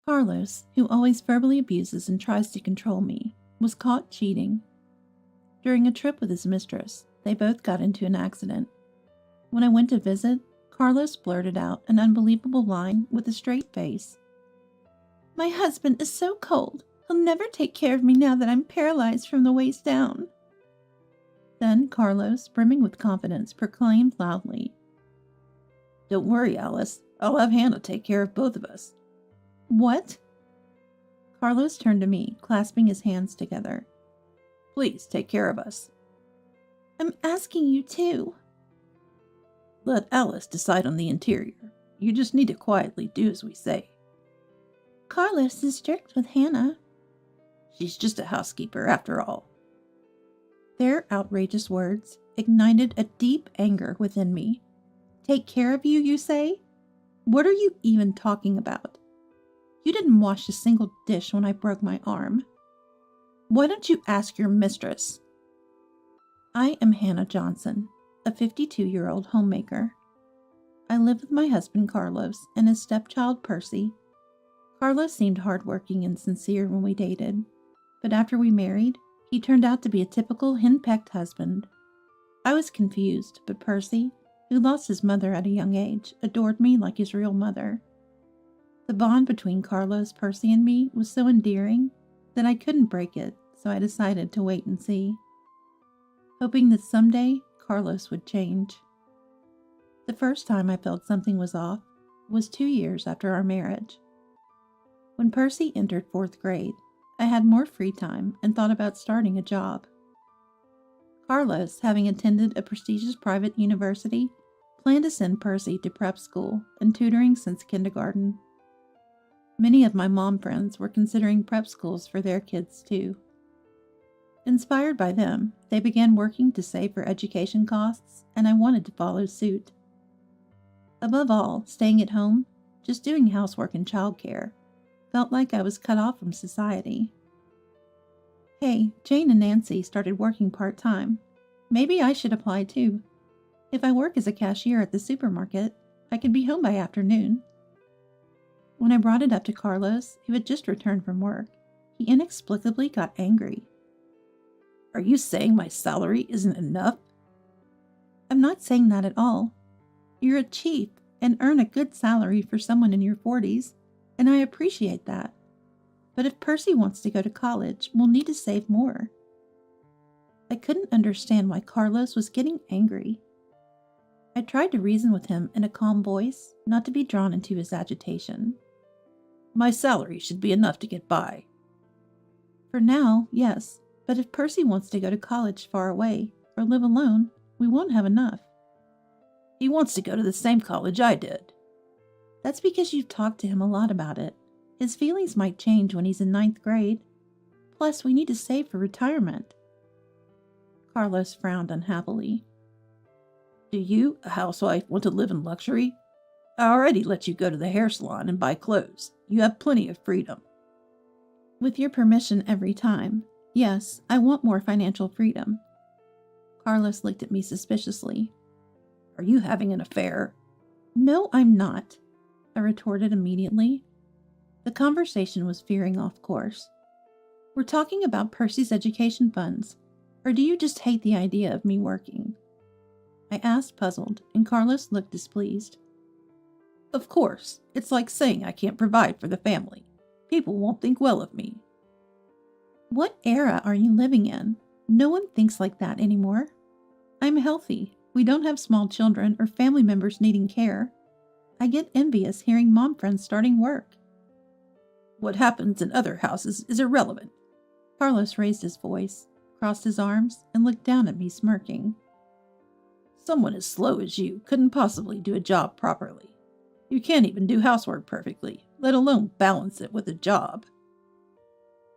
Carlos, who always verbally abuses and tries to control me, was caught cheating. During a trip with his mistress, they both got into an accident. When I went to visit, Carlos blurted out an unbelievable line with a straight face. "My husband is so cold. He'll never take care of me now that I'm paralyzed from the waist down." Then Carlos, brimming with confidence, proclaimed loudly, "Don't worry, Alice. I'll have Hannah take care of both of us." "What?" Carlos turned to me, clasping his hands together. "Please take care of us." "I'm asking you to." "Let Alice decide on the interior. You just need to quietly do as we say." "Carlos is strict with Hannah." "She's just a housekeeper after all." Their outrageous words ignited a deep anger within me. "Take care of you, you say? What are you even talking about? You didn't wash a single dish when I broke my arm. Why don't you ask your mistress?" I am Hannah Johnson, a 52-year-old homemaker. I live with my husband Carlos and his stepchild Percy. Carlos seemed hardworking and sincere when we dated, but after we married, he turned out to be a typical henpecked husband. I was confused, but Percy, who lost his mother at a young age, adored me like his real mother. The bond between Carlos, Percy, and me was so endearing that I couldn't break it, so I decided to wait and see, hoping that someday Carlos would change. The first time I felt something was off was 2 years after our marriage. When Percy entered 4th grade, I had more free time and thought about starting a job. Carlos, having attended a prestigious private university, planned to send Percy to prep school and tutoring since kindergarten. Many of my mom friends were considering prep schools for their kids too. Inspired by them, they began working to save for education costs, and I wanted to follow suit. Above all, staying at home, just doing housework and childcare, felt like I was cut off from society. Hey, Jane and Nancy started working part-time. Maybe I should apply too. If I work as a cashier at the supermarket, I could be home by afternoon. When I brought it up to Carlos, who had just returned from work, he inexplicably got angry. "Are you saying my salary isn't enough?" "I'm not saying that at all. You're a chief and earn a good salary for someone in your 40s, and I appreciate that. But if Percy wants to go to college, we'll need to save more." I couldn't understand why Carlos was getting angry. I tried to reason with him in a calm voice, not to be drawn into his agitation. "My salary should be enough to get by." "For now, yes, but if Percy wants to go to college far away or live alone, we won't have enough." "He wants to go to the same college I did." "That's because you've talked to him a lot about it. His feelings might change when he's in 9th grade. Plus, we need to save for retirement." Carlos frowned unhappily. "Do you, a housewife, want to live in luxury? I already let you go to the hair salon and buy clothes. You have plenty of freedom." "With your permission every time. Yes, I want more financial freedom." Carlos looked at me suspiciously. "Are you having an affair?" "No, I'm not," I retorted immediately. The conversation was veering off course. "We're talking about Percy's education funds, or do you just hate the idea of me working?" I asked, puzzled, and Carlos looked displeased. "Of course, it's like saying I can't provide for the family. People won't think well of me." "What era are you living in? No one thinks like that anymore. I'm healthy. We don't have small children or family members needing care. I get envious hearing mom friends starting work." "What happens in other houses is irrelevant." Carlos raised his voice, crossed his arms, and looked down at me smirking. "Someone as slow as you couldn't possibly do a job properly. You can't even do housework perfectly, let alone balance it with a job."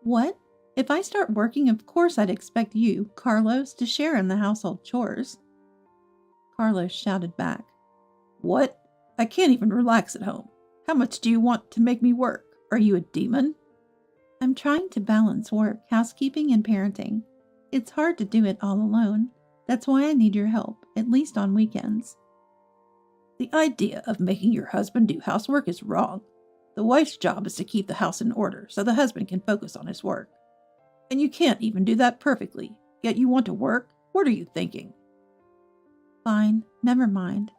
"What? If I start working, of course I'd expect you, Carlos, to share in the household chores." Carlos shouted back. "What? I can't even relax at home. How much do you want to make me work? Are you a demon?" "I'm trying to balance work, housekeeping, and parenting. It's hard to do it all alone. That's why I need your help, at least on weekends." "The idea of making your husband do housework is wrong. The wife's job is to keep the house in order so the husband can focus on his work. And you can't even do that perfectly, yet you want to work? What are you thinking? Fine, never mind.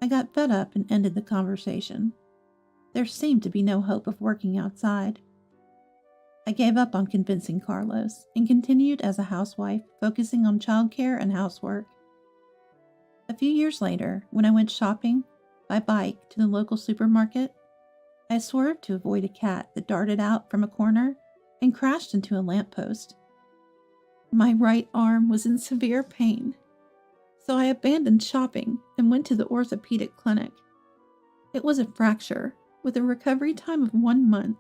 I got fed up and ended the conversation. There seemed to be no hope of working outside. I gave up on convincing Carlos and continued as a housewife, focusing on childcare and housework. A few years later, when I went shopping by bike to the local supermarket, I swerved to avoid a cat that darted out from a corner and crashed into a lamppost. My right arm was in severe pain, so I abandoned shopping and went to the orthopedic clinic. It was a fracture with a recovery time of 1 month.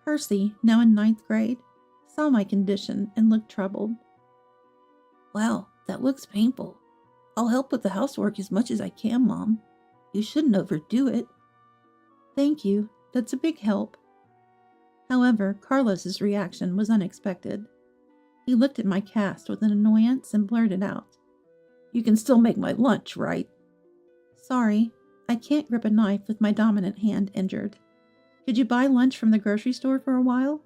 Percy, now in 9th grade, saw my condition and looked troubled. Wow, that looks painful. I'll help with the housework as much as I can, Mom. You shouldn't overdo it. Thank you, that's a big help. However, Carlos's reaction was unexpected. He looked at my cast with an annoyance and blurted out, You can still make my lunch, right? Sorry, I can't grip a knife with my dominant hand injured. Could you buy lunch from the grocery store for a while?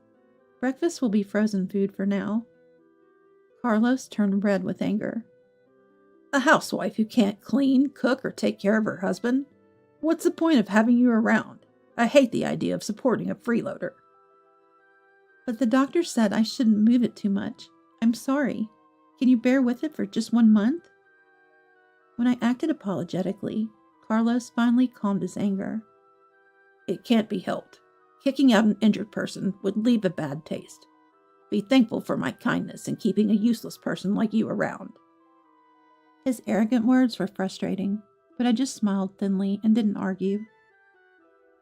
Breakfast will be frozen food for now. Carlos turned red with anger. A housewife who can't clean, cook, or take care of her husband? What's the point of having you around? I hate the idea of supporting a freeloader. But the doctor said I shouldn't move it too much. I'm sorry. Can you bear with it for just 1 month? When I acted apologetically, Carlos finally calmed his anger. It can't be helped. Kicking out an injured person would leave a bad taste. Be thankful for my kindness in keeping a useless person like you around. His arrogant words were frustrating, but I just smiled thinly and didn't argue.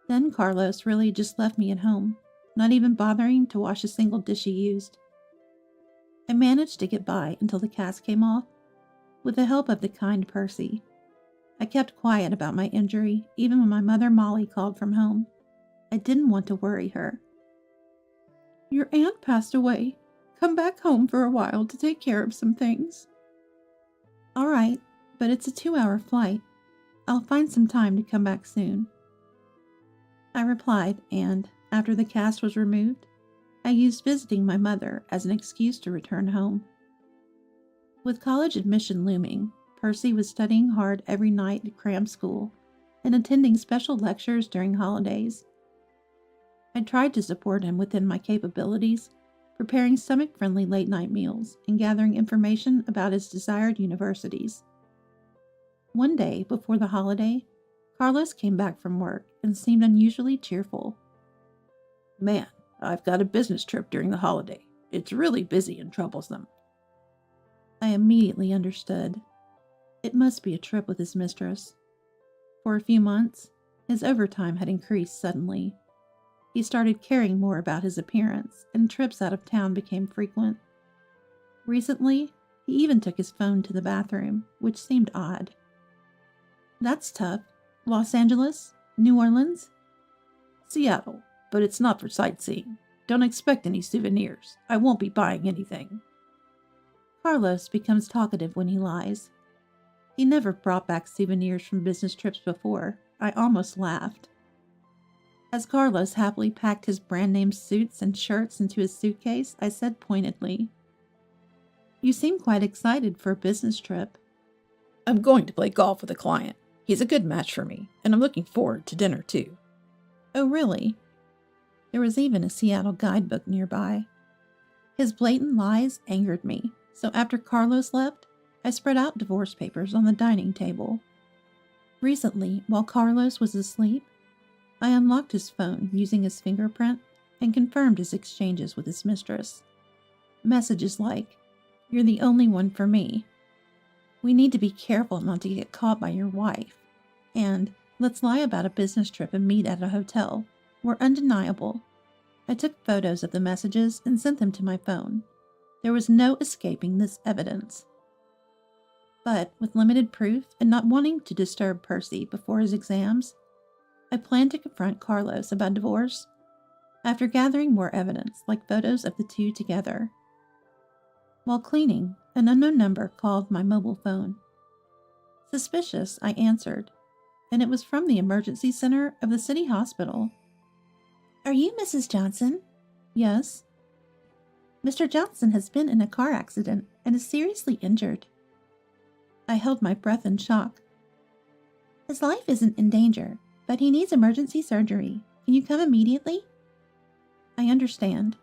Then Carlos really just left me at home, not even bothering to wash a single dish he used. I managed to get by until the cast came off, with the help of the kind Percy. I kept quiet about my injury, even when my mother Molly called from home. I didn't want to worry her. Your aunt passed away. Come back home for a while to take care of some things. All right, but it's a 2-hour flight. I'll find some time to come back soon. I replied, and, after the cast was removed, I used visiting my mother as an excuse to return home. With college admission looming, Percy was studying hard every night at cram school and attending special lectures during holidays. I tried to support him within my capabilities, preparing stomach-friendly late-night meals and gathering information about his desired universities. One day before the holiday, Carlos came back from work and seemed unusually cheerful. Man, I've got a business trip during the holiday. It's really busy and troublesome. I immediately understood. It must be a trip with his mistress. For a few months, his overtime had increased suddenly. He started caring more about his appearance, and trips out of town became frequent. Recently, he even took his phone to the bathroom, which seemed odd. That's tough. Los Angeles? New Orleans? Seattle, but it's not for sightseeing. Don't expect any souvenirs. I won't be buying anything. Carlos becomes talkative when he lies. He never brought back souvenirs from business trips before. I almost laughed. As Carlos happily packed his brand-name suits and shirts into his suitcase, I said pointedly, You seem quite excited for a business trip. I'm going to play golf with a client. He's a good match for me, and I'm looking forward to dinner too. Oh, really? There was even a Seattle guidebook nearby. His blatant lies angered me, so after Carlos left, I spread out divorce papers on the dining table. Recently, while Carlos was asleep, I unlocked his phone using his fingerprint and confirmed his exchanges with his mistress. Messages like, You're the only one for me. We need to be careful not to get caught by your wife. And let's lie about a business trip and meet at a hotel were undeniable. I took photos of the messages and sent them to my phone. There was no escaping this evidence. But with limited proof and not wanting to disturb Percy before his exams, I planned to confront Carlos about divorce after gathering more evidence, like photos of the two together. While cleaning, an unknown number called my mobile phone. Suspicious, I answered. and it was from the emergency center of the city hospital. Are you Mrs. Johnson? Yes. Mr. Johnson has been in a car accident and is seriously injured. I held my breath in shock. His life isn't in danger, but he needs emergency surgery. Can you come immediately? I understand.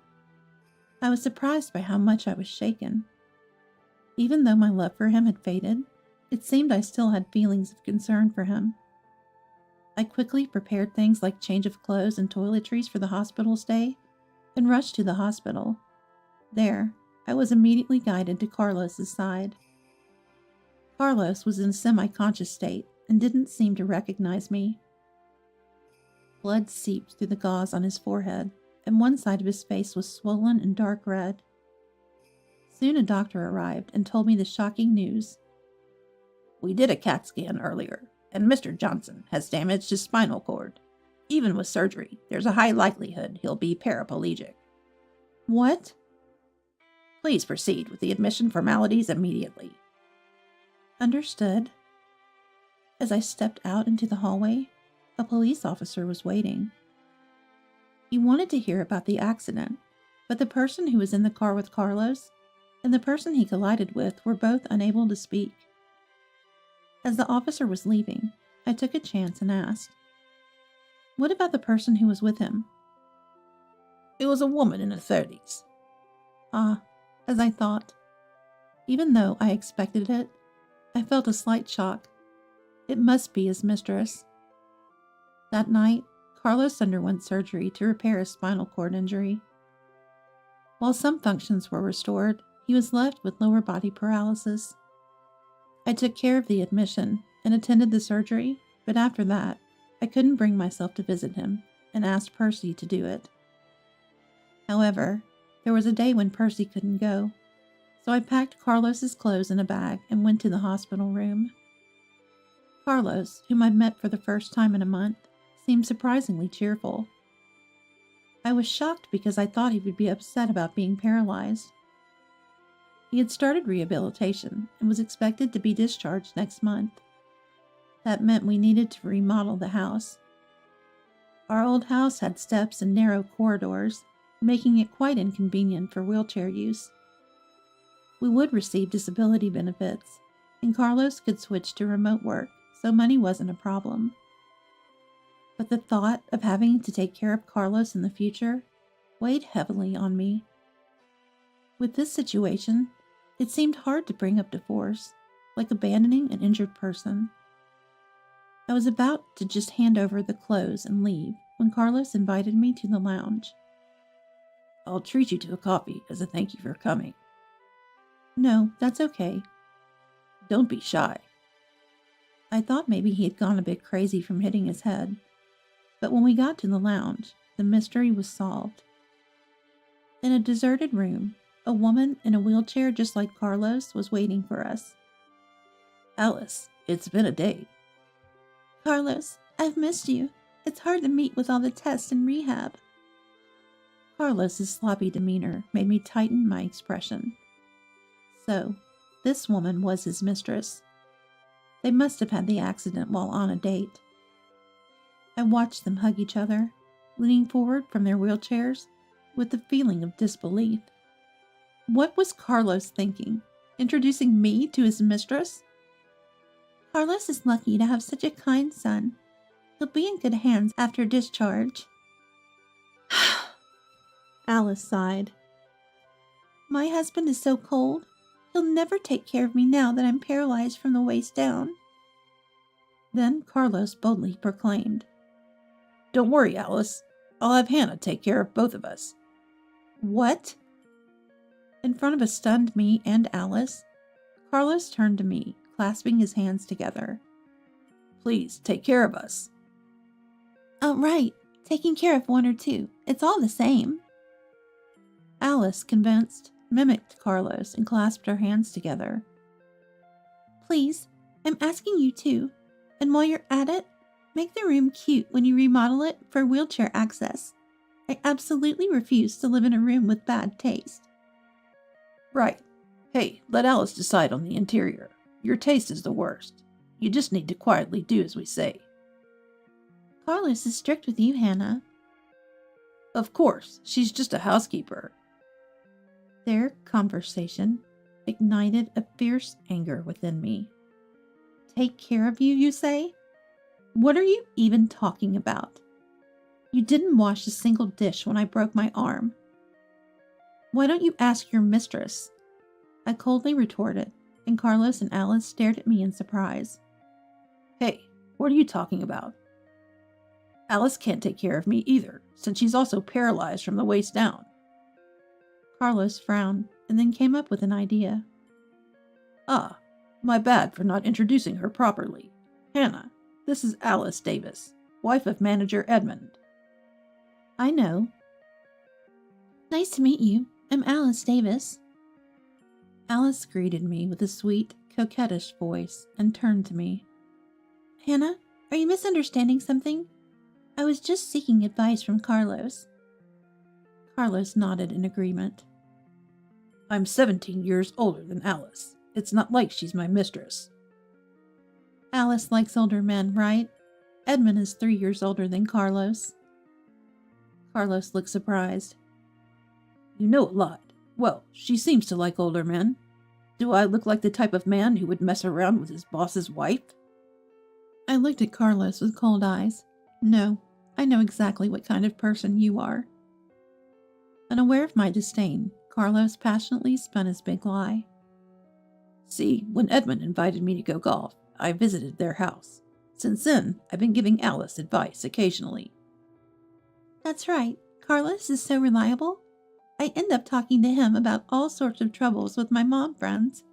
I was surprised by how much I was shaken. Even though my love for him had faded, it seemed I still had feelings of concern for him. I quickly prepared things like change of clothes and toiletries for the hospital stay and rushed to the hospital. There, I was immediately guided to Carlos's side. Carlos was in a semi-conscious state and didn't seem to recognize me. Blood seeped through the gauze on his forehead, and one side of his face was swollen and dark red. Soon a doctor arrived and told me the shocking news. We did a CAT scan earlier, and Mr. Johnson has damaged his spinal cord. Even with surgery, there's a high likelihood he'll be paraplegic. What? Please proceed with the admission formalities immediately. Understood. As I stepped out into the hallway, a police officer was waiting. He wanted to hear about the accident, but the person who was in the car with Carlos and the person he collided with were both unable to speak. As the officer was leaving, I took a chance and asked, "What about the person who was with him?" It was a woman in her 30s. Ah, as I thought. Even though I expected it, I felt a slight shock. It must be his mistress. That night, Carlos underwent surgery to repair his spinal cord injury. While some functions were restored, he was left with lower body paralysis. I took care of the admission and attended the surgery, but after that, I couldn't bring myself to visit him and asked Percy to do it. However, there was a day when Percy couldn't go, so I packed Carlos's clothes in a bag and went to the hospital room. Carlos, whom I'd met for the first time in a month, seemed surprisingly cheerful. I was shocked because I thought he would be upset about being paralyzed. He had started rehabilitation and was expected to be discharged next month. That meant we needed to remodel the house. Our old house had steps and narrow corridors, making it quite inconvenient for wheelchair use. We would receive disability benefits, and Carlos could switch to remote work, so money wasn't a problem. But the thought of having to take care of Carlos in the future weighed heavily on me. With this situation, it seemed hard to bring up divorce, like abandoning an injured person. I was about to just hand over the clothes and leave when Carlos invited me to the lounge. I'll treat you to a coffee as a thank you for coming. No, that's okay. Don't be shy. I thought maybe he had gone a bit crazy from hitting his head, but when we got to the lounge, the mystery was solved. In a deserted room, a woman in a wheelchair just like Carlos was waiting for us. Alice, it's been a day. Carlos, I've missed you. It's hard to meet with all the tests and rehab. Carlos's sloppy demeanor made me tighten my expression. So, this woman was his mistress. They must have had the accident while on a date. I watched them hug each other, leaning forward from their wheelchairs with a feeling of disbelief. What was Carlos thinking? Introducing me to his mistress? Carlos is lucky to have such a kind son. He'll be in good hands after discharge. Alice sighed. My husband is so cold. He'll never take care of me now that I'm paralyzed from the waist down. Then Carlos boldly proclaimed, Don't worry, Alice. I'll have Hannah take care of both of us. What? In front of a stunned me and Alice, Carlos turned to me, clasping his hands together. Please take care of us. Oh, right. Taking care of one or two. It's all the same. Alice, convinced, mimicked Carlos and clasped her hands together. Please, I'm asking you to, and while you're at it, make the room cute when you remodel it for wheelchair access. I absolutely refuse to live in a room with bad taste. Right. Hey, let Alice decide on the interior. Your taste is the worst. You just need to quietly do as we say. Carlos is strict with you, Hannah. Of course, she's just a housekeeper. Their conversation ignited a fierce anger within me. Take care of you, you say? What are you even talking about? You didn't wash a single dish when I broke my arm. Why don't you ask your mistress? I coldly retorted, and Carlos and Alice stared at me in surprise. Hey, what are you talking about? Alice can't take care of me either, since she's also paralyzed from the waist down. Carlos frowned and then came up with an idea. Ah, my bad for not introducing her properly. Hannah, this is Alice Davis, wife of manager Edmund. I know. Nice to meet you. I'm Alice Davis. Alice greeted me with a sweet, coquettish voice and turned to me. Hannah, are you misunderstanding something? I was just seeking advice from Carlos. Carlos nodded in agreement. I'm 17 years older than Alice. It's not like she's my mistress. Alice likes older men, right? Edmund is 3 years older than Carlos. Carlos looked surprised. You know a lot. Well, she seems to like older men. Do I look like the type of man who would mess around with his boss's wife? I looked at Carlos with cold eyes. No, I know exactly what kind of person you are. Unaware of my disdain, Carlos passionately spun his big lie. See, when Edmund invited me to go golf, I visited their house. Since then, I've been giving Alice advice occasionally. That's right. Carlos is so reliable. I end up talking to him about all sorts of troubles with my mom friends.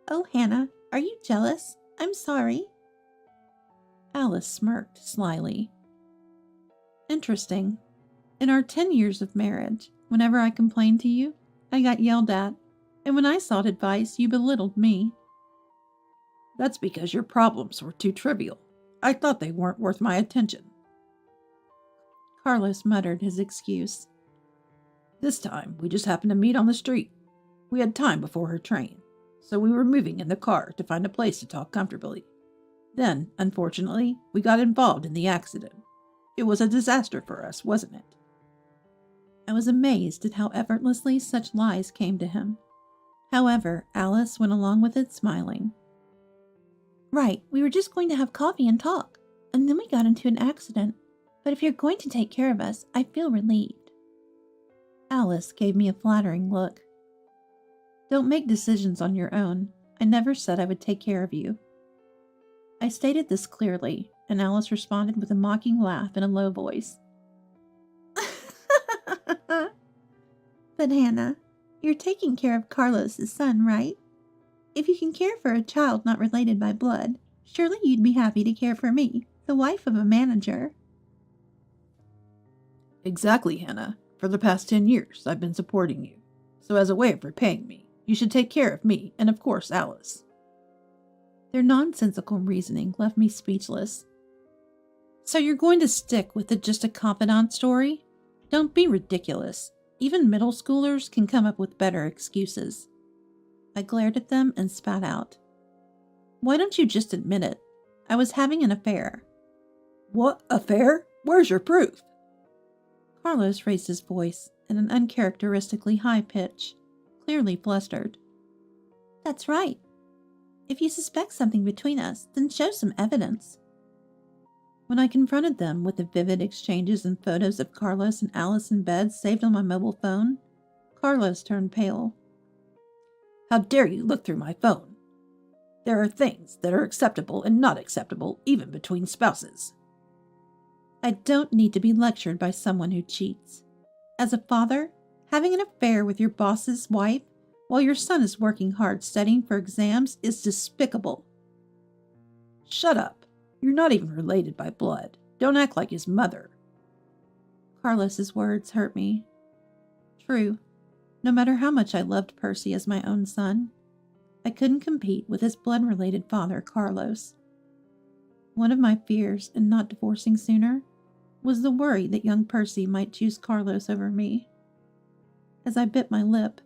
Oh, Hannah, are you jealous? I'm sorry. Alice smirked slyly. Interesting. In our 10 years of marriage, whenever I complained to you, I got yelled at, and when I sought advice, you belittled me. That's because your problems were too trivial. I thought they weren't worth my attention. Carlos muttered his excuse. This time, we just happened to meet on the street. We had time before her train, so we were moving in the car to find a place to talk comfortably. Then, unfortunately, we got involved in the accident. It was a disaster for us, wasn't it? I was amazed at how effortlessly such lies came to him. However, Alice went along with it smiling. Right, we were just going to have coffee and talk, and then we got into an accident. But if you're going to take care of us, I feel relieved. Alice gave me a flattering look. Don't make decisions on your own. I never said I would take care of you. I stated this clearly, and Alice responded with a mocking laugh in a low voice. But Hannah, you're taking care of Carlos's son, right? If you can care for a child not related by blood, surely you'd be happy to care for me, the wife of a manager. Exactly, Hannah. For the past 10 years, I've been supporting you. So as a way of repaying me, you should take care of me and, of course, Alice. Their nonsensical reasoning left me speechless. So you're going to stick with just a confidant story? Don't be ridiculous. Even middle schoolers can come up with better excuses. I glared at them and spat out. Why don't you just admit it? I was having an affair. What affair? Where's your proof? Carlos raised his voice in an uncharacteristically high pitch, clearly flustered. That's right. If you suspect something between us, then show some evidence. When I confronted them with the vivid exchanges and photos of Carlos and Alice in bed saved on my mobile phone, Carlos turned pale. How dare you look through my phone? There are things that are acceptable and not acceptable even between spouses. I don't need to be lectured by someone who cheats. As a father, having an affair with your boss's wife while your son is working hard studying for exams is despicable. Shut up. You're not even related by blood. Don't act like his mother. Carlos's words hurt me. True. No matter how much I loved Percy as my own son, I couldn't compete with his blood-related father, Carlos. One of my fears in not divorcing sooner was the worry that young Percy might choose Carlos over me. As I bit my lip,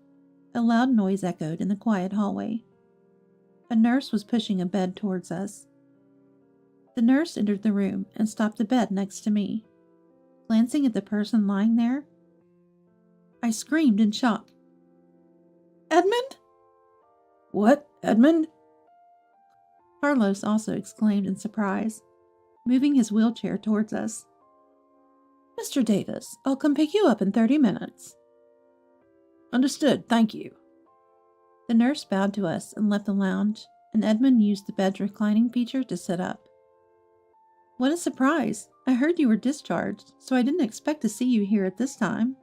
a loud noise echoed in the quiet hallway. A nurse was pushing a bed towards us. The nurse entered the room and stopped the bed next to me. Glancing at the person lying there, I screamed in shock. "Edmund?" "What, Edmund?" Carlos also exclaimed in surprise, moving his wheelchair towards us. "Mr. Davis, I'll come pick you up in 30 minutes. "Understood, thank you." The nurse bowed to us and left the lounge, and Edmund used the bed's reclining feature to sit up. "What a surprise! I heard you were discharged, so I didn't expect to see you here at this time."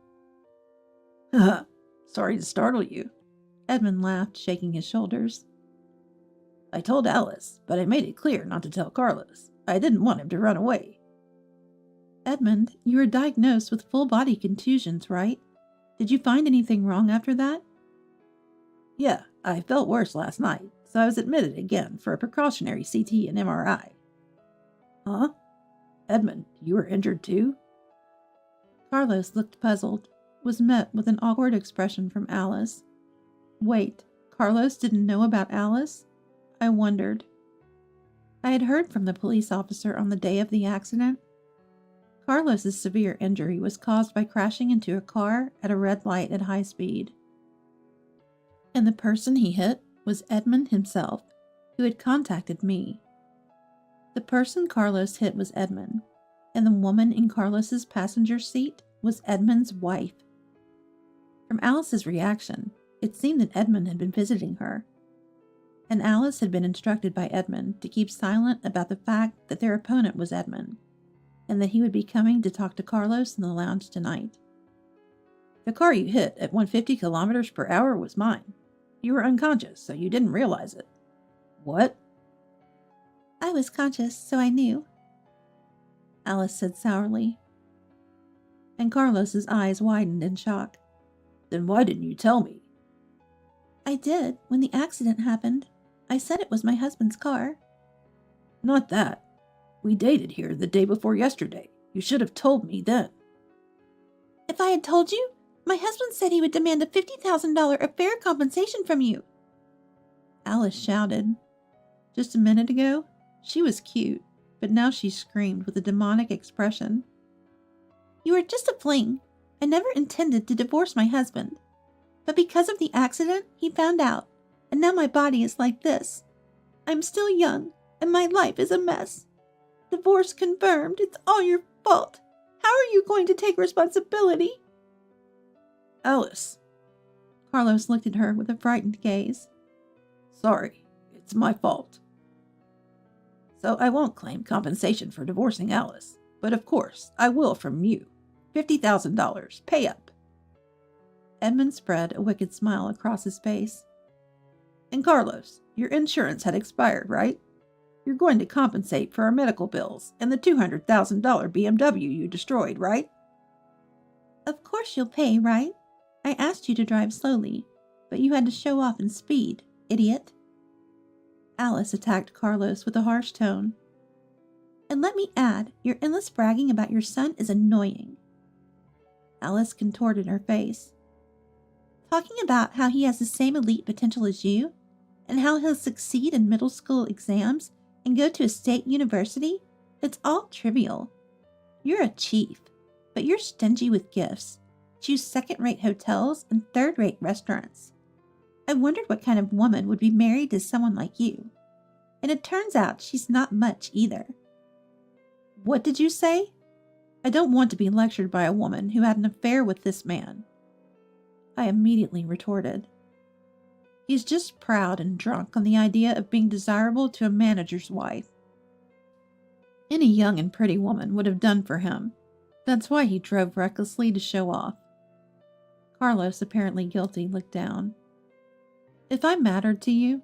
"Sorry to startle you." Edmund laughed, shaking his shoulders. "I told Alice, but I made it clear not to tell Carlos. I didn't want him to run away." "Edmund, you were diagnosed with full-body contusions, right? Did you find anything wrong after that?" "Yeah, I felt worse last night, so I was admitted again for a precautionary CT and MRI. "Huh? Edmund, you were injured too?" Carlos looked puzzled, was met with an awkward expression from Alice. Wait, Carlos didn't know about Alice? I wondered. I had heard from the police officer on the day of the accident. Carlos's severe injury was caused by crashing into a car at a red light at high speed. And the person he hit was Edmund himself, who had contacted me. The person Carlos hit was Edmund, and the woman in Carlos's passenger seat was Edmund's wife. From Alice's reaction, it seemed that Edmund had been visiting her, and Alice had been instructed by Edmund to keep silent about the fact that their opponent was Edmund, and that he would be coming to talk to Carlos in the lounge tonight. "The car you hit at 150 kilometers per hour was mine. You were unconscious, so you didn't realize it." "What?" "I was conscious, so I knew," Alice said sourly. And Carlos's eyes widened in shock. "Then why didn't you tell me?" "I did, when the accident happened. I said it was my husband's car." "Not that. We dated here the day before yesterday. You should have told me then." "If I had told you, my husband said he would demand a $50,000 affair compensation from you," Alice shouted. Just a minute ago, she was cute, but now she screamed with a demonic expression. "You were just a fling. I never intended to divorce my husband. But because of the accident, he found out, and now my body is like this. I'm still young, and my life is a mess. Divorce confirmed. It's all your fault. How are you going to take responsibility?" "Alice." Carlos looked at her with a frightened gaze. "Sorry, it's my fault. So I won't claim compensation for divorcing Alice, but of course I will from you. $50,000. Pay up." Edmund spread a wicked smile across his face. "And Carlos, your insurance had expired, right? You're going to compensate for our medical bills and the $200,000 BMW you destroyed, right?" "Of course you'll pay, right? I asked you to drive slowly, but you had to show off in speed, idiot." Alice attacked Carlos with a harsh tone. "And let me add, your endless bragging about your son is annoying." Alice contorted her face. "Talking about how he has the same elite potential as you, and how he'll succeed in middle school exams and go to a state university, it's all trivial. You're a chief, but you're stingy with gifts, choose second-rate hotels and third-rate restaurants. I wondered what kind of woman would be married to someone like you. And it turns out she's not much either." "What did you say?" "I don't want to be lectured by a woman who had an affair with this man," I immediately retorted. "He's just proud and drunk on the idea of being desirable to a manager's wife. Any young and pretty woman would have done for him. That's why he drove recklessly to show off." Carlos, apparently guilty, looked down. "If I mattered to you,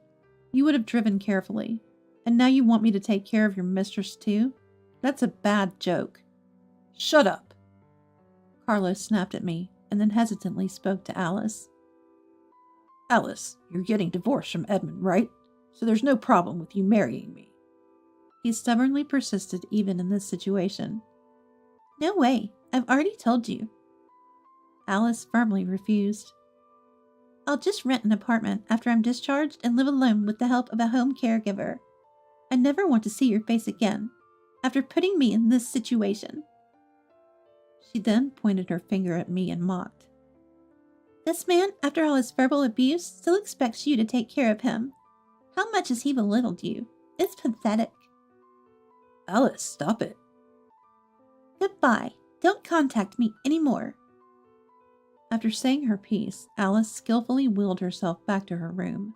you would have driven carefully, and now you want me to take care of your mistress too? That's a bad joke." "Shut up!" Carlos snapped at me, and then hesitantly spoke to Alice. "Alice, you're getting divorced from Edmund, right? So there's no problem with you marrying me." He stubbornly persisted even in this situation. "No way, I've already told you." Alice firmly refused. "I'll just rent an apartment after I'm discharged and live alone with the help of a home caregiver. I never want to see your face again, after putting me in this situation. She then pointed her finger at me and mocked. This man, after all his verbal abuse, still expects you to take care of him. How much has he belittled you? It's pathetic. Alice, stop it. Goodbye. Don't contact me anymore. After saying her piece, Alice skillfully wheeled herself back to her room.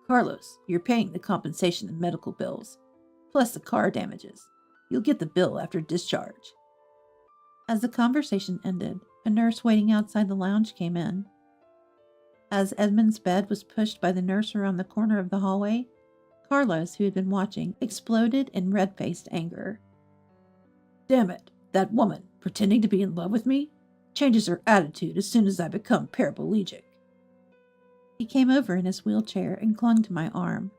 Carlos, you're paying the compensation and medical bills, plus the car damages. You'll get the bill after discharge. As the conversation ended, a nurse waiting outside the lounge came in. As Edmund's bed was pushed by the nurse around the corner of the hallway, Carlos, who had been watching, exploded in red-faced anger. Damn it, that woman, pretending to be in love with me, changes her attitude as soon as I become paraplegic. He came over in his wheelchair and clung to my arm.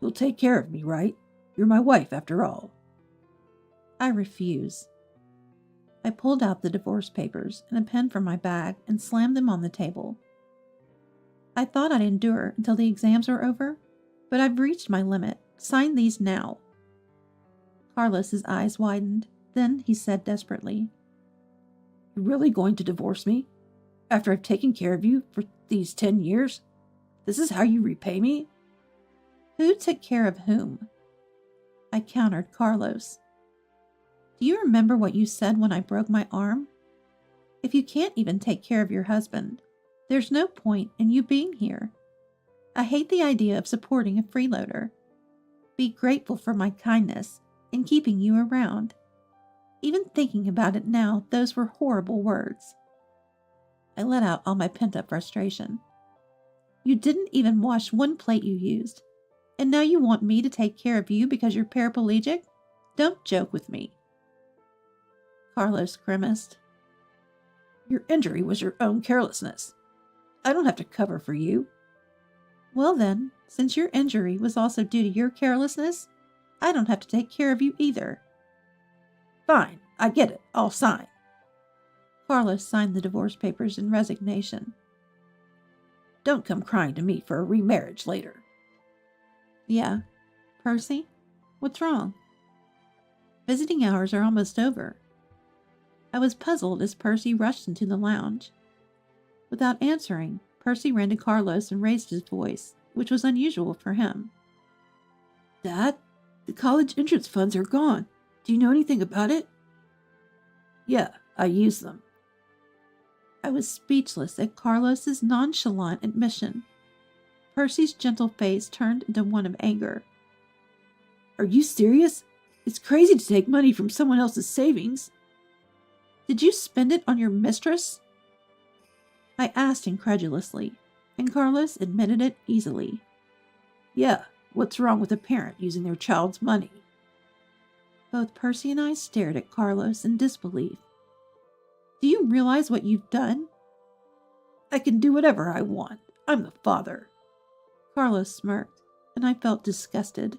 You'll take care of me, right? You're my wife, after all. I refuse. I pulled out the divorce papers and a pen from my bag and slammed them on the table. I thought I'd endure until the exams were over, but I've reached my limit. Sign these now. Carlos's eyes widened. Then he said desperately, You're really going to divorce me? After I've taken care of you for these 10 years? This is how you repay me? Who took care of whom? I countered Carlos. Do you remember what you said when I broke my arm? If you can't even take care of your husband, there's no point in you being here. I hate the idea of supporting a freeloader. Be grateful for my kindness in keeping you around. Even thinking about it now, those were horrible words. I let out all my pent-up frustration. You didn't even wash one plate you used, and now you want me to take care of you because you're paraplegic? Don't joke with me. Carlos grimaced. Your injury was your own carelessness. I don't have to cover for you. Well then, since your injury was also due to your carelessness, I don't have to take care of you either. Fine, I get it. I'll sign. Carlos signed the divorce papers in resignation. Don't come crying to me for a remarriage later. Yeah. Percy? What's wrong? Visiting hours are almost over. I was puzzled as Percy rushed into the lounge. Without answering, Percy ran to Carlos and raised his voice, which was unusual for him. Dad, the college entrance funds are gone. Do you know anything about it? Yeah, I used them. I was speechless at Carlos's nonchalant admission. Percy's gentle face turned into one of anger. Are you serious? It's crazy to take money from someone else's savings. Did you spend it on your mistress? I asked incredulously, and Carlos admitted it easily. Yeah, what's wrong with a parent using their child's money? Both Percy and I stared at Carlos in disbelief. Do you realize what you've done? I can do whatever I want. I'm the father. Carlos smirked, and I felt disgusted.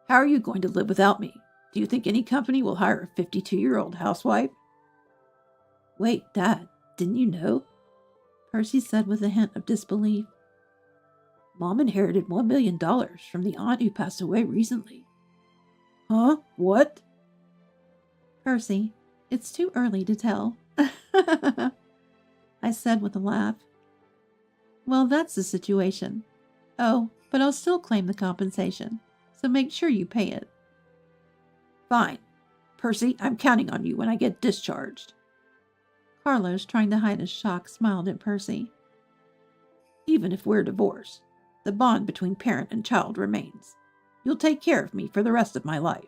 How are you going to live without me? Do you think any company will hire a 52-year-old housewife? Wait, Dad, didn't you know? Percy said with a hint of disbelief. Mom inherited $1 million from the aunt who passed away recently. Huh? What? Percy, it's too early to tell. I said with a laugh. Well, that's the situation. Oh, but I'll still claim the compensation, so make sure you pay it. Fine. Percy, I'm counting on you when I get discharged. Carlos, trying to hide his shock, smiled at Percy. Even if we're divorced, the bond between parent and child remains. You'll take care of me for the rest of my life.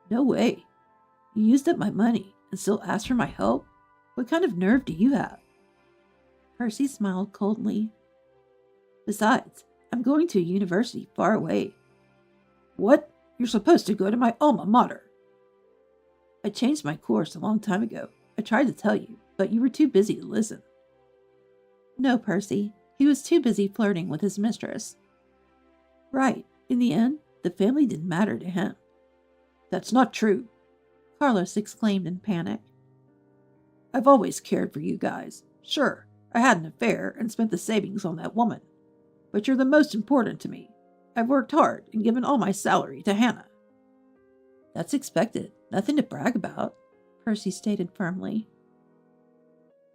No way. You used up my money and still ask for my help? What kind of nerve do you have? Percy smiled coldly. Besides, I'm going to a university far away. What? You're supposed to go to my alma mater. I changed my course a long time ago. I tried to tell you, but you were too busy to listen. No, Percy. He was too busy flirting with his mistress. Right. In the end, the family didn't matter to him. That's not true, Carlos exclaimed in panic. I've always cared for you guys. Sure, I had an affair and spent the savings on that woman. But you're the most important to me. I've worked hard and given all my salary to Hannah." "That's expected. Nothing to brag about," Percy stated firmly.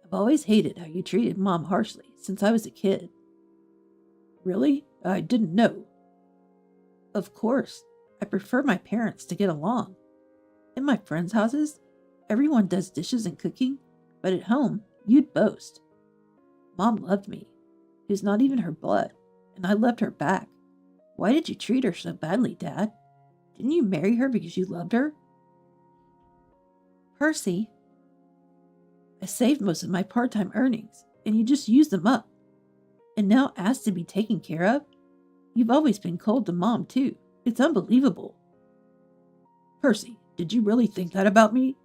"I've always hated how you treated Mom harshly since I was a kid." "Really? I didn't know." "Of course. I prefer my parents to get along. In my friends' houses, everyone does dishes and cooking, but at home, you'd boast. Mom loved me. It was not even her blood, and I loved her back. Why did you treat her so badly, Dad? Didn't you marry her because you loved her?" "Percy, I saved most of my part-time earnings, and you just used them up. And now asked to be taken care of? You've always been cold to Mom, too. It's unbelievable." "Percy, did you really think that about me?"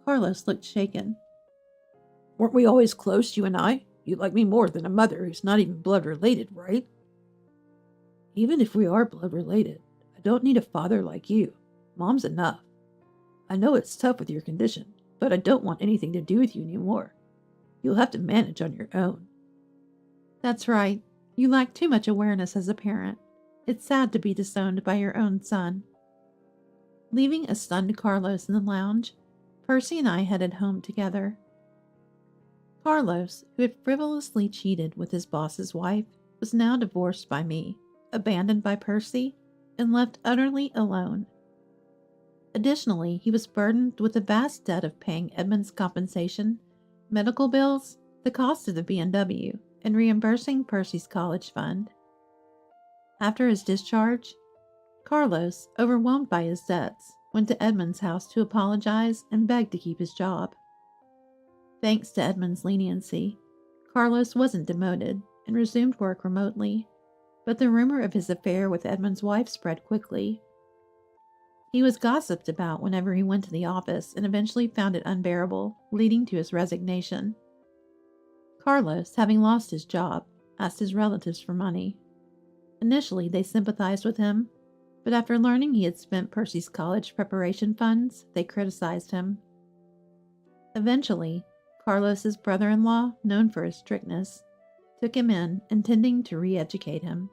Carlos looked shaken. "Weren't we always close, you and I? You like me more than a mother who's not even blood related, right?" "Even if we are blood related, I don't need a father like you. Mom's enough. I know it's tough with your condition, but I don't want anything to do with you anymore. You'll have to manage on your own." "That's right. You lack too much awareness as a parent. It's sad to be disowned by your own son." Leaving a stunned Carlos in the lounge, Percy and I headed home together. Carlos, who had frivolously cheated with his boss's wife, was now divorced by me, abandoned by Percy, and left utterly alone. Additionally, he was burdened with the vast debt of paying Edmund's compensation, medical bills, the cost of the BMW, and reimbursing Percy's college fund. After his discharge, Carlos, overwhelmed by his debts, went to Edmund's house to apologize and beg to keep his job. Thanks to Edmund's leniency, Carlos wasn't demoted and resumed work remotely, but the rumor of his affair with Edmund's wife spread quickly. He was gossiped about whenever he went to the office and eventually found it unbearable, leading to his resignation. Carlos, having lost his job, asked his relatives for money. Initially, they sympathized with him, but after learning he had spent Percy's college preparation funds, they criticized him. Eventually, Carlos's brother-in-law, known for his strictness, took him in, intending to re-educate him.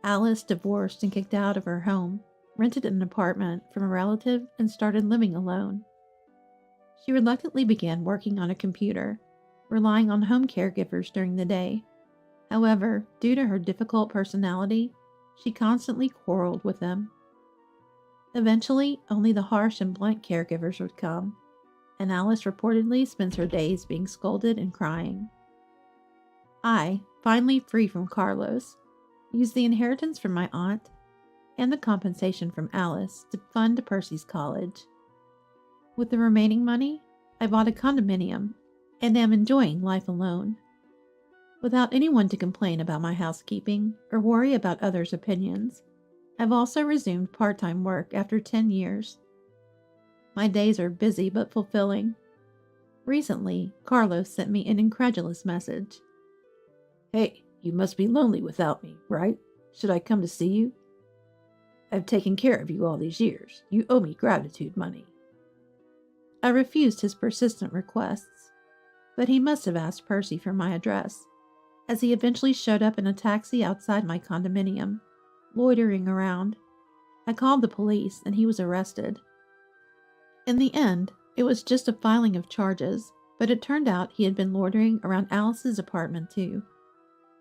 Alice, divorced and kicked out of her home, rented an apartment from a relative and started living alone. She reluctantly began working on a computer, relying on home caregivers during the day. However, due to her difficult personality, she constantly quarreled with them. Eventually, only the harsh and blunt caregivers would come, and Alice reportedly spends her days being scolded and crying. I, finally free from Carlos, used the inheritance from my aunt and the compensation from Alice to fund Percy's college. With the remaining money, I bought a condominium and am enjoying life alone. Without anyone to complain about my housekeeping or worry about others' opinions, I've also resumed part-time work after 10 years. My days are busy but fulfilling. Recently, Carlos sent me an incredulous message. "Hey, you must be lonely without me, right? Should I come to see you? I've taken care of you all these years. You owe me gratitude money." I refused his persistent requests, but he must have asked Percy for my address, as he eventually showed up in a taxi outside my condominium, loitering around. I called the police and he was arrested. In the end, it was just a filing of charges, but it turned out he had been loitering around Alice's apartment too.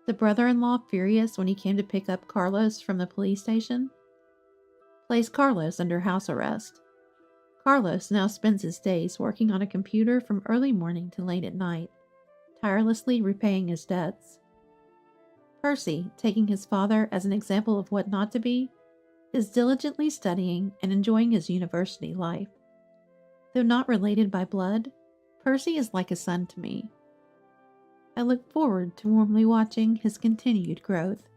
The brother-in-law, furious when he came to pick up Carlos from the police station, placed Carlos under house arrest. Carlos now spends his days working on a computer from early morning to late at night, tirelessly repaying his debts. Percy, taking his father as an example of what not to be, is diligently studying and enjoying his university life. Though not related by blood, Percy is like a son to me. I look forward to warmly watching his continued growth.